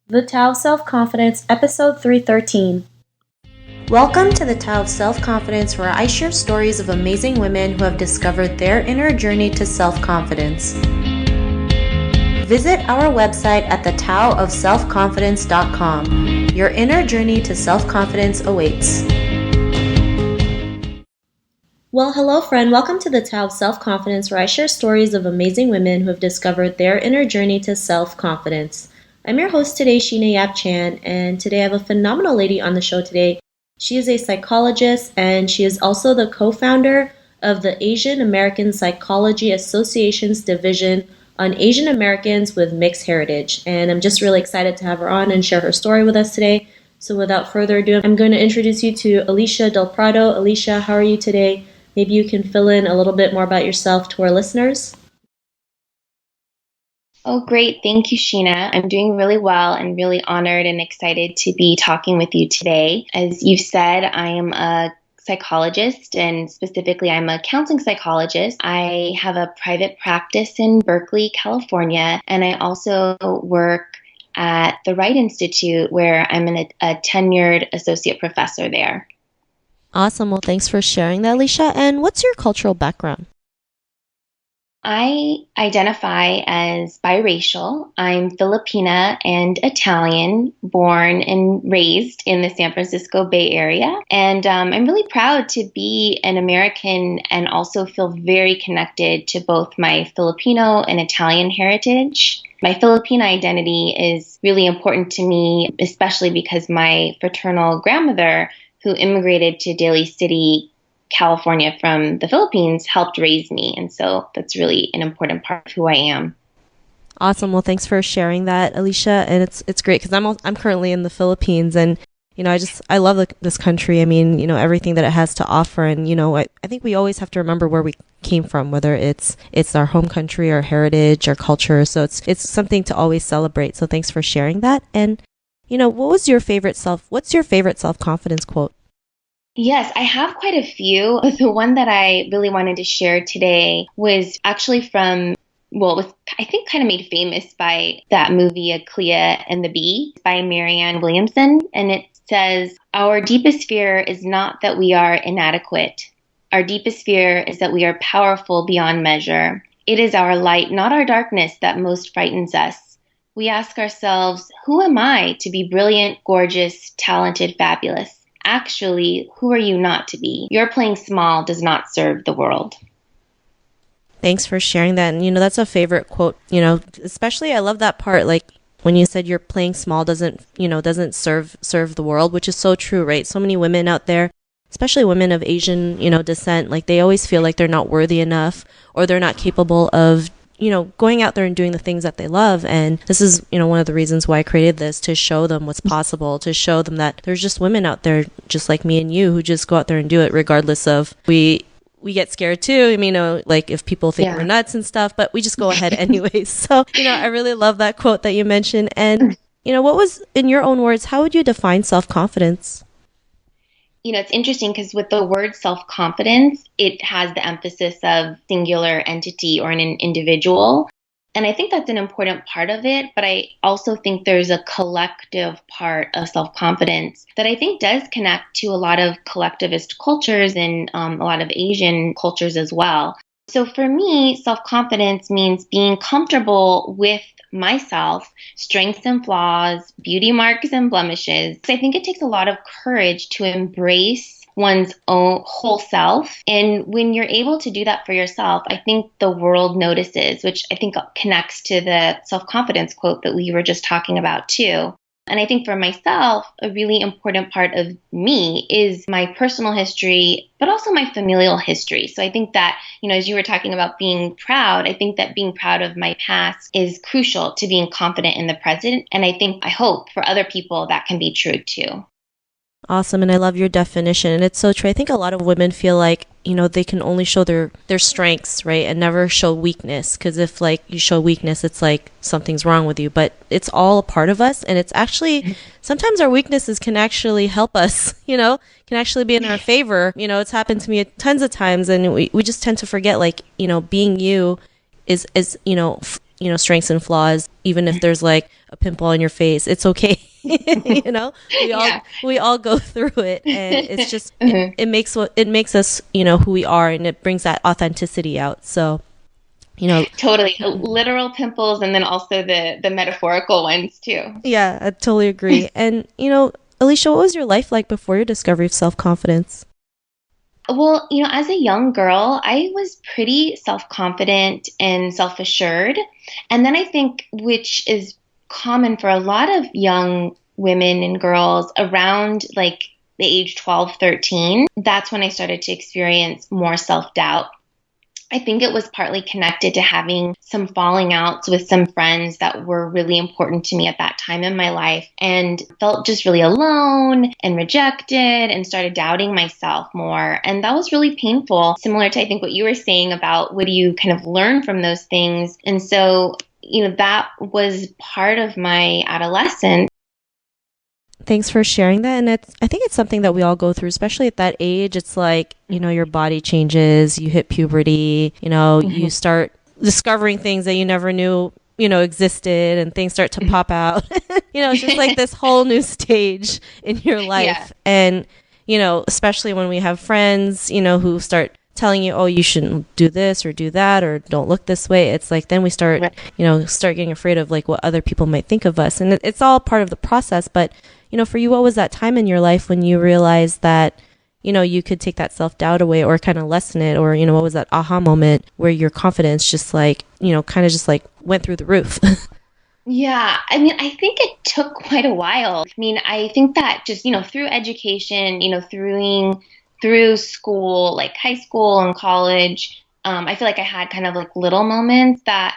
The Tao of Self-Confidence, Episode 313. Welcome to the Tao of Self-Confidence, where I share stories of amazing women who have discovered their inner journey to self-confidence. Visit our website at thetaoofselfconfidence.com. Your inner journey to self-confidence awaits. Well, hello friend. Welcome to the Tao of Self-Confidence, where I share stories of amazing women who have discovered their inner journey to self-confidence. I'm your host today, Sheena Yap Chan, and today I have a phenomenal lady on the show today. She is a psychologist, and she is also the co-founder of the Asian American Psychology Association's division on Asian Americans with mixed heritage. And I'm just really excited to have her on and share her story with us today. So without further ado, I'm going to introduce you to Alicia Del Prado. Alicia, how are you today? Maybe you can fill in a little bit more about yourself to our listeners. Oh, great. Thank you, Sheena. I'm doing really well and really honored and excited to be talking with you today. As you've said, I am a psychologist, and specifically I'm a counseling psychologist. I have a private practice in Berkeley, California, and I also work at the Wright Institute, where I'm a tenured associate professor there. Awesome. Well, thanks for sharing that, Alicia. And what's your cultural background? I identify as biracial. I'm Filipina and Italian, born and raised in the San Francisco Bay Area. And I'm really proud to be an American and also feel very connected to both my Filipino and Italian heritage. My Filipina identity is really important to me, especially because my fraternal grandmother, who immigrated to Daly City, California from the Philippines, helped raise me. And so that's really an important part of who I am. Awesome. Well, thanks for sharing that, Alicia. And it's great because I'm currently in the Philippines, and I love this country. I mean, everything that it has to offer, and I think we always have to remember where we came from, whether it's our home country, our heritage, our culture. So it's something to always celebrate. So thanks for sharing that. And what's your favorite self-confidence quote? Yes, I have quite a few. The one that I really wanted to share today was actually from, well, it was, I think, kind of made famous by that movie, A Clea and the Bee, by Marianne Williamson. And it says, "Our deepest fear is not that we are inadequate. Our deepest fear is that we are powerful beyond measure. It is our light, not our darkness, that most frightens us. We ask ourselves, who am I to be brilliant, gorgeous, talented, fabulous? Actually, who are you not to be? Your playing small does not serve the world." Thanks for sharing that. And, that's a favorite quote, especially I love that part, like when you said your playing small doesn't serve the world, which is so true, right? So many women out there, especially women of Asian, descent, like they always feel like they're not worthy enough or they're not capable of going out there and doing the things that they love. And this is, one of the reasons why I created this, to show them what's possible, to show them that there's just women out there just like me and you who just go out there and do it regardless of, we get scared too. I mean, like if people think we're nuts and stuff, but we just go ahead anyways. So, I really love that quote that you mentioned. And, what was, in your own words, how would you define self-confidence? It's interesting because with the word self-confidence, it has the emphasis of singular entity or an individual. And I think that's an important part of it. But I also think there's a collective part of self-confidence that I think does connect to a lot of collectivist cultures and a lot of Asian cultures as well. So for me, self-confidence means being comfortable with myself, strengths and flaws, beauty marks and blemishes. I think it takes a lot of courage to embrace one's own whole self. And when you're able to do that for yourself, I think the world notices, which I think connects to the self-confidence quote that we were just talking about too. And I think for myself, a really important part of me is my personal history, but also my familial history. So I think that, as you were talking about being proud, I think that being proud of my past is crucial to being confident in the present. And I hope for other people that can be true too. Awesome. And I love your definition. And it's so true. I think a lot of women feel like, they can only show their strengths, right? And never show weakness. Because if like you show weakness, it's like something's wrong with you. But it's all a part of us. And it's actually, sometimes our weaknesses can actually help us, can actually be in our favor. It's happened to me tons of times. And we just tend to forget, like, being you is strengths and flaws, even if there's like a pimple on your face. It's okay. You know, Yeah. we all go through it, and it's just Mhm. it makes us, you know, who we are, and it brings that authenticity out. So, you know, Totally. Literal pimples and then also the metaphorical ones too. yeah, I totally agree. And, you know, Alicia, what was your life like before your discovery of self-confidence? Well, as a young girl, I was pretty self-confident and self-assured. And then I think, which is common for a lot of young women and girls around like the age 12, 13, that's when I started to experience more self-doubt. I think it was partly connected to having some falling outs with some friends that were really important to me at that time in my life, and felt just really alone and rejected and started doubting myself more. And that was really painful, similar to I think what you were saying about what do you kind of learn from those things. And so, that was part of my adolescence. Thanks for sharing that. And I think it's something that we all go through, especially at that age. It's like, you know, your body changes, you hit puberty, you know, you start discovering things that you never knew, you know, existed, and things start to pop out. You know, it's just like this whole new stage in your Yeah. life. And, you know, especially when we have friends, you know, who start telling you, oh, you shouldn't do this or do that, or don't look this way. It's like, then we start, Right. you know, start getting afraid of like what other people might think of us. And it's all part of the process. But, you know, for you, what was that time in your life when you realized that, you know, you could take that self-doubt away or kind of lessen it? Or, you know, what was that aha moment where your confidence just like, you know, kind of just like went through the roof? Yeah, I mean, I think it took quite a while. I mean, I think that just, through education, through school, like high school and college, I feel like I had kind of like little moments that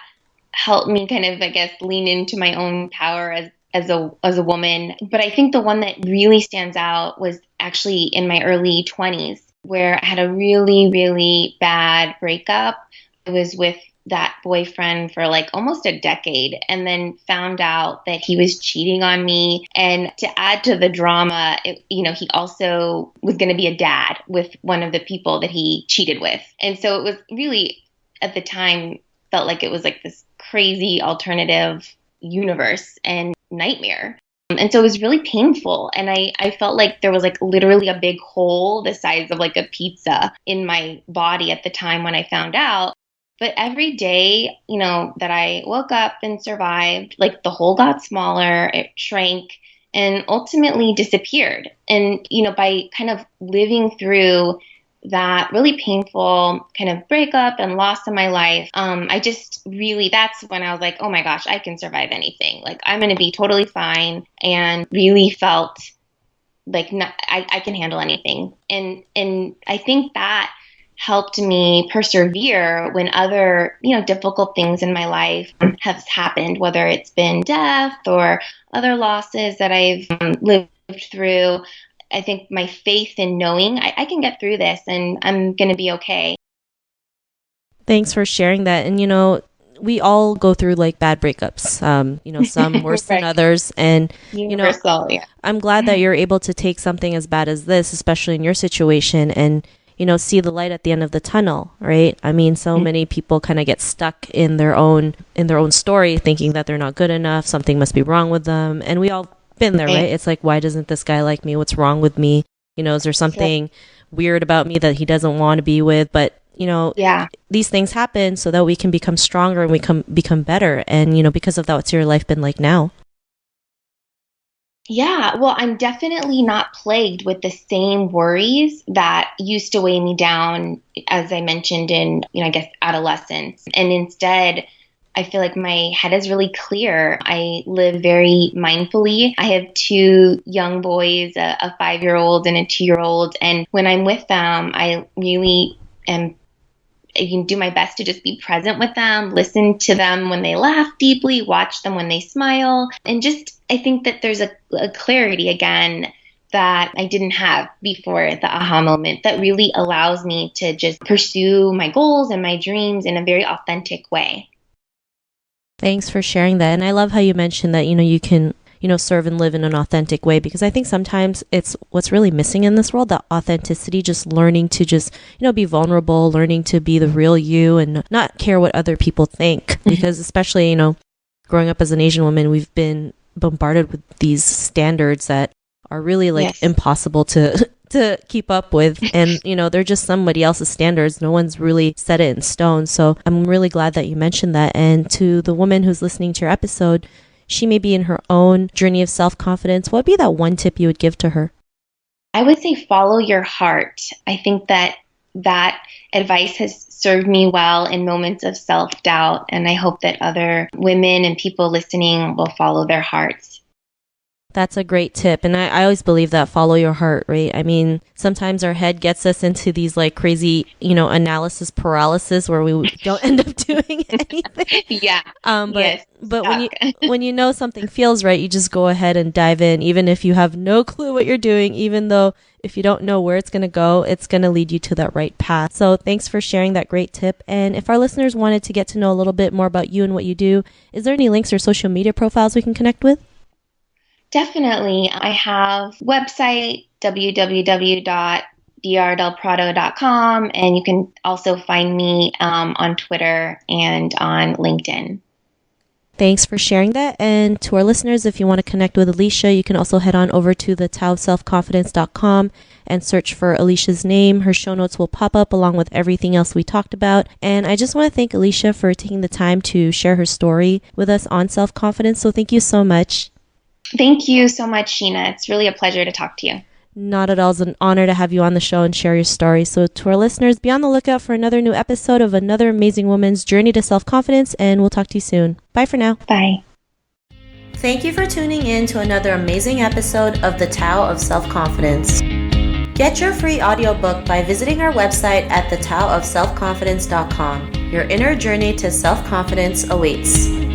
helped me kind of, I guess, lean into my own power as a woman. But I think the one that really stands out was actually in my early 20s, where I had a really, really bad breakup. I was with that boyfriend for like almost a decade, and then found out that he was cheating on me. And to add to the drama, he also was going to be a dad with one of the people that he cheated with. And so it was really, at the time, felt like it was like this crazy alternative universe and nightmare. And so it was really painful. And I felt like there was like literally a big hole the size of like a pizza in my body at the time when I found out. But every day, that I woke up and survived, like the hole got smaller, it shrank, and ultimately disappeared. And, by kind of living through that really painful kind of breakup and loss in my life, I just really, that's when I was like, oh my gosh, I can survive anything. Like, I'm going to be totally fine, and really felt like I can handle anything. And I think that helped me persevere when other, difficult things in my life have happened, whether it's been death or other losses that I've lived through. I think my faith in knowing I can get through this and I'm going to be okay. Thanks for sharing that. And, you know, we all go through like bad breakups, you know, some worse than Right. others. And, you know, Universal, yeah. I'm glad that you're able to take something as bad as this, especially in your situation, and, you know, see the light at the end of the tunnel, right? I mean, so many people kind of get stuck in their own story, thinking that they're not good enough, something must be wrong with them. And we all been there, right? It's like, why doesn't this guy like me? What's wrong with me? You know, is there something weird about me that he doesn't want to be with? But, you know, Yeah. these things happen so that we can become stronger and we can become better. And, you know, because of that, what's your life been like now? Yeah, well, I'm definitely not plagued with the same worries that used to weigh me down, as I mentioned in, I guess, adolescence. And instead, I feel like my head is really clear. I live very mindfully. I have two young boys, a 5-year-old and a 2-year-old. And when I'm with them, I really am I can do my best to just be present with them, listen to them when they laugh deeply, watch them when they smile. And just, I think that there's a clarity again that I didn't have before the aha moment that really allows me to just pursue my goals and my dreams in a very authentic way. Thanks for sharing that. And I love how you mentioned that, you know, you can, you know, serve and live in an authentic way, because I think sometimes it's what's really missing in this world, that authenticity, just learning to just, you know, be vulnerable, learning to be the real you and not care what other people think. Because especially, you know, growing up as an Asian woman, we've been bombarded with these standards that are really like Yes. impossible to keep up with. And, they're just somebody else's standards. No one's really set it in stone. So I'm really glad that you mentioned that. And to the woman who's listening to your episode, she may be in her own journey of self-confidence. What would be that one tip you would give to her? I would say follow your heart. I think that advice has served me well in moments of self-doubt, and I hope that other women and people listening will follow their hearts. That's a great tip. And I always believe that follow your heart, right? I mean, sometimes our head gets us into these like crazy, analysis paralysis where we don't end up doing anything. Yeah. But Yes. but when you know something feels right, you just go ahead and dive in, even if you have no clue what you're doing, even though if you don't know where it's going to go, it's going to lead you to that right path. So thanks for sharing that great tip. And if our listeners wanted to get to know a little bit more about you and what you do, is there any links or social media profiles we can connect with? Definitely. I have website www.drdelprado.com, and you can also find me on Twitter and on LinkedIn. Thanks for sharing that. And to our listeners, if you want to connect with Alicia, you can also head on over to the taoofselfconfidence.com and search for Alicia's name. Her show notes will pop up along with everything else we talked about. And I just want to thank Alicia for taking the time to share her story with us on self-confidence. So thank you so much. Thank you so much, Sheena. It's really a pleasure to talk to you. Not at all. It's an honor to have you on the show and share your story. So to our listeners, be on the lookout for another new episode of another amazing woman's journey to self-confidence, and we'll talk to you soon. Bye for now. Bye. Thank you for tuning in to another amazing episode of the Tao of Self-Confidence. Get your free audiobook by visiting our website at thetaoofselfconfidence.com. Your inner journey to self-confidence awaits.